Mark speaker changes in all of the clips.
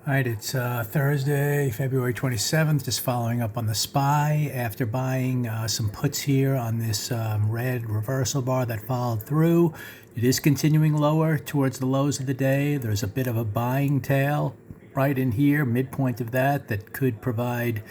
Speaker 1: All right, it's Thursday, February 27th, just following up on the SPY after buying some puts here on this red reversal bar that followed through. It is continuing lower towards the lows of the day. There's a bit of a buying tail right in here, midpoint of that could provide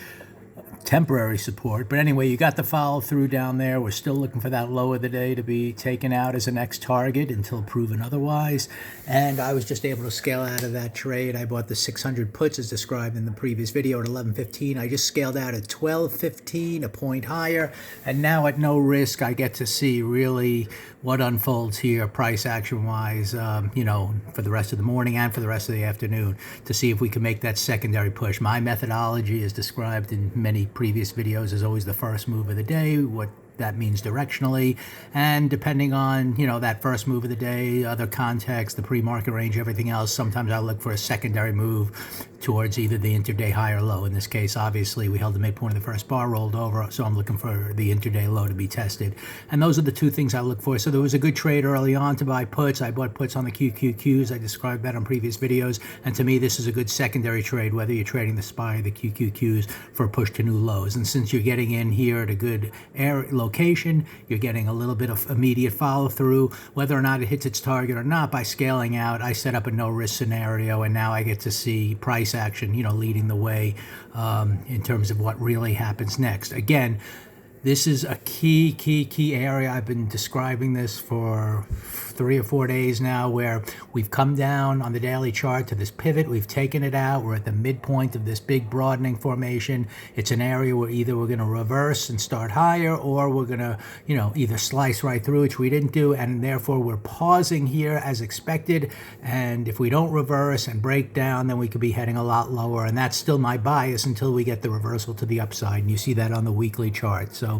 Speaker 1: temporary support. But anyway, you got the follow through down there. We're still looking for that low of the day to be taken out as a next target until proven otherwise. And I was just able to scale out of that trade. I bought the 600 puts as described in the previous video at 11.15. I just scaled out at 12.15, a point higher. And now at no risk, I get to see really what unfolds here price action wise, for the rest of the morning and for the rest of the afternoon to see if we can make that secondary push. My methodology is described in many previous videos is always the first move of the day, what that means directionally, and depending on that first move of the day, other context, the pre-market range, everything else, sometimes I look for a secondary move towards either the intraday high or low. In this case, obviously we held the midpoint of the first bar, rolled over, so I'm looking for the intraday low to be tested, and those are the two things I look for. So there was a good trade early on to buy puts. I bought puts on the QQQs. I described that on previous videos, and to me this is a good secondary trade, whether you're trading the SPY or the QQQs, for a push to new lows. And since you're getting in here at a good location, you're getting a little bit of immediate follow through. Whether or not it hits its target or not, by scaling out, I set up a no risk scenario, and now I get to see price action leading the way in terms of what really happens next. Again, this is a key area. I've been describing this for 3 or 4 days now, where we've come down on the daily chart to this pivot. We've taken it out. We're at the midpoint of this big broadening formation. It's an area where either we're going to reverse and start higher, or we're going to, either slice right through, which we didn't do, and therefore we're pausing here as expected. And if we don't reverse and break down, then we could be heading a lot lower. And that's still my bias until we get the reversal to the upside. And you see that on the weekly chart. So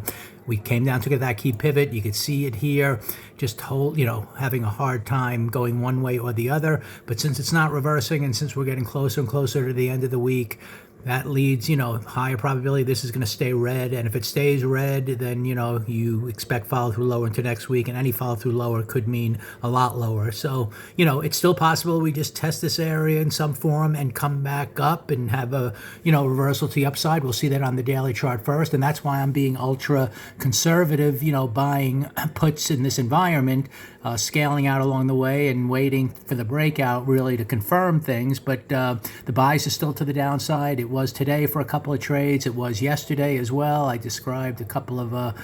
Speaker 1: we came down to get that key pivot. You could see it here, just having a hard time going one way or the other. But since it's not reversing, and since we're getting closer and closer to the end of the week, that leads, higher probability this is going to stay red. And if it stays red, then, you expect follow through lower into next week, and any follow through lower could mean a lot lower. So, it's still possible we just test this area in some form and come back up and have a, reversal to the upside. We'll see that on the daily chart first. And that's why I'm being ultra conservative, buying puts in this environment, scaling out along the way and waiting for the breakout really to confirm things. But the bias is still to the downside. It was today for a couple of trades. It was yesterday as well. I described a couple of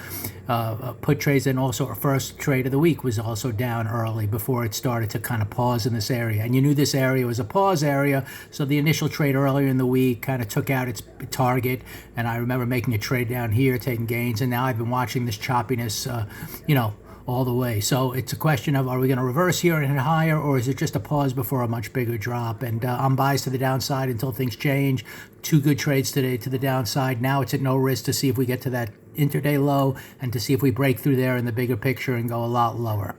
Speaker 1: put trades, and also our first trade of the week was also down early before it started to kind of pause in this area. And you knew this area was a pause area, so the initial trade earlier in the week kind of took out its target. And I remember making a trade down here, taking gains, and now I've been watching this choppiness, all the way. So it's a question of, are we going to reverse here and hit higher, or is it just a pause before a much bigger drop? And I'm biased to the downside until things change. 2 good trades today to the downside. Now it's at no risk to see if we get to that intraday low and to see if we break through there in the bigger picture and go a lot lower.